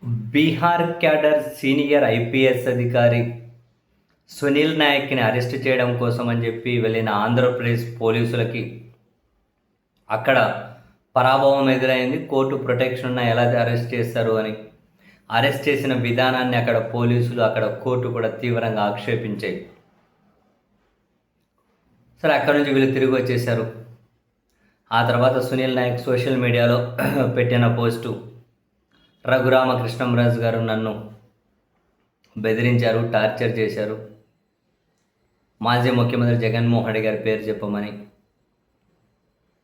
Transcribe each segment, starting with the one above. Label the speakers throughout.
Speaker 1: Bihar cadre senior IPS అధికారి Sunil నాయక్ని arrest చేయడం కోసం అని చెప్పి వెళ్ళిన ఆంధ్రప్రదేశ్ పోలీసులకి అక్కడ పరాభవం ఎదురైంది. కోర్టు ప్రొటెక్షన్ ఉన్న ఎలా అరెస్ట్ చేస్తారు అని అరెస్ట్ చేసిన విధానాన్ని అక్కడ పోలీసులు, అక్కడ కోర్టు కూడా తీవ్రంగా ఆక్షేపించాయి. సరే, అక్కడ నుంచి వీళ్ళు తిరిగి వచ్చేశారు. ఆ తర్వాత సునీల్ నాయక్ సోషల్ మీడియాలో పెట్టిన పోస్టు, రఘురామకృష్ణంరాజు గారు నన్ను బెదిరించారు, టార్చర్ చేశారు, మాజీ ముఖ్యమంత్రి జగన్మోహన్ రెడ్డి గారి పేరు చెప్పమని,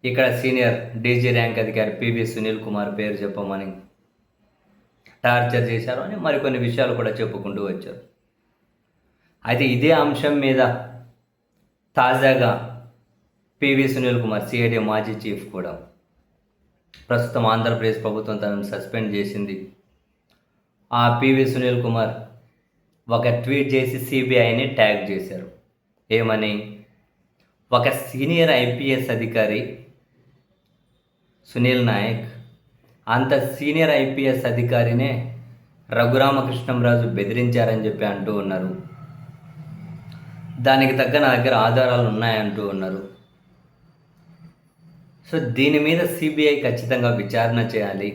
Speaker 1: ఇక్కడ సీనియర్ డీజీ ర్యాంక్ అధికారి పివి సునీల్ కుమార్ పేరు చెప్పమని టార్చర్ చేశారు అని మరికొన్ని విషయాలు కూడా చెప్పుకుంటూ వచ్చారు. అయితే ఇదే అంశం మీద తాజాగా పివి సునీల్ కుమార్ సిఐడి మాజీ చీఫ్ కూడా ప్రస్తుతం ఆంధ్రప్రదేశ్ ప్రభుత్వం తనను సస్పెండ్ చేసింది. ఆ పివి సునీల్ కుమార్ ఒక ట్వీట్ చేసి సిబిఐని ట్యాగ్ చేశారు. ఏమని? ఒక సీనియర్ ఐపీఎస్ అధికారి సునీల్ నాయక్, అంత సీనియర్ ఐపీఎస్ అధికారినే రఘురామకృష్ణంరాజు బెదిరించారని చెప్పి అంటూ ఉన్నారు. దానికి తగ్గ నా దగ్గర ఆధారాలు ఉన్నాయంటూ ఉన్నారు. సో దీని మీద సిబిఐ ఖచ్చితంగా విచారణ చేయాలి.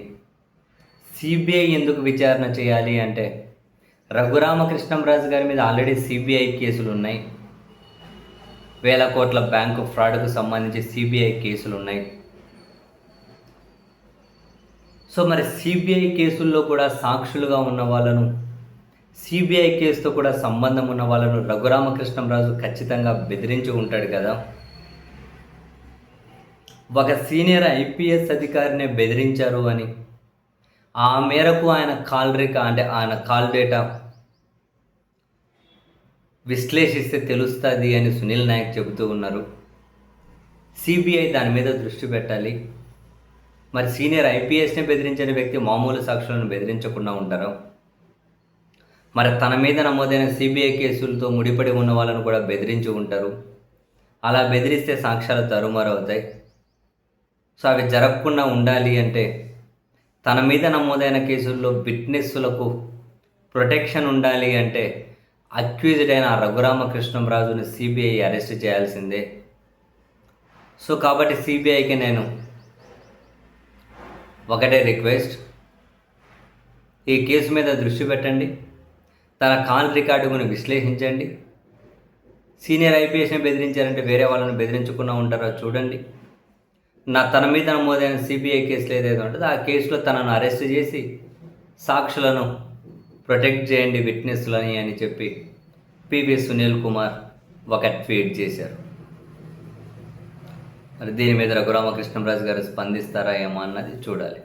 Speaker 1: సిబిఐ ఎందుకు విచారణ చేయాలి అంటే, రఘురామకృష్ణంరాజు గారి మీద ఆల్రెడీ సిబిఐ కేసులు ఉన్నాయి. 1000 కోట్ల బ్యాంకు ఫ్రాడ్కు సంబంధించి సిబిఐ కేసులు ఉన్నాయి. సో మరి సిబిఐ కేసుల్లో కూడా సాక్షులుగా ఉన్న వాళ్ళను, సిబిఐ కేసుతో కూడా సంబంధం ఉన్న వాళ్ళను రఘురామకృష్ణంరాజు ఖచ్చితంగా బెదిరించి ఉంటాడు కదా. ఒక సీనియర్ ఐపీఎస్ అధికారిని బెదిరించారు అని, ఆ మేరకు ఆయన ఆయన కాల్ డేటా విశ్లేషిస్తే తెలుస్తుంది అని సునీల్ నాయక్ చెబుతూ ఉన్నారు. సిబిఐ దాని మీద దృష్టి పెట్టాలి. మరి సీనియర్ ఐపీఎస్ని బెదిరించిన వ్యక్తి మామూలు సాక్షులను బెదిరించకుండా ఉంటారు. మరి తన మీద నమోదైన సిబిఐ కేసులతో ముడిపడి ఉన్న వాళ్ళను కూడా బెదిరించి ఉంటారు. అలా బెదిరిస్తే సాక్ష్యాలు తారుమారవుతాయి. సో అవి జరగకుండా ఉండాలి అంటే, తన మీద నమోదైన కేసుల్లో విట్నెస్సులకు ప్రొటెక్షన్ ఉండాలి అంటే, అక్యూజ్డ్ అయిన రఘురామకృష్ణంరాజుని సిబిఐ అరెస్ట్ చేయాల్సిందే. సో కాబట్టి సిబిఐకి నేను ఒకటే రిక్వెస్ట్, ఈ కేసు మీద దృష్టి పెట్టండి, తన కాల్ రికార్డును విశ్లేషించండి. సీనియర్ ఐపీఎస్ని బెదిరించారంటే వేరే వాళ్ళని బెదిరించకుండా ఉంటారో చూడండి. తన మీద నమోదైన సిబిఐ కేసులు ఏదైతే ఉంటుందో ఆ కేసులో తనను అరెస్ట్ చేసి సాక్షులను ప్రొటెక్ట్ చేయండి, విట్నెస్లని అని చెప్పి పివి సునీల్ కుమార్ ఒక ట్వీట్ చేశారు. మరి దీని మీద రఘురామకృష్ణంరాజు గారు స్పందిస్తారా ఏమో అన్నది చూడాలి.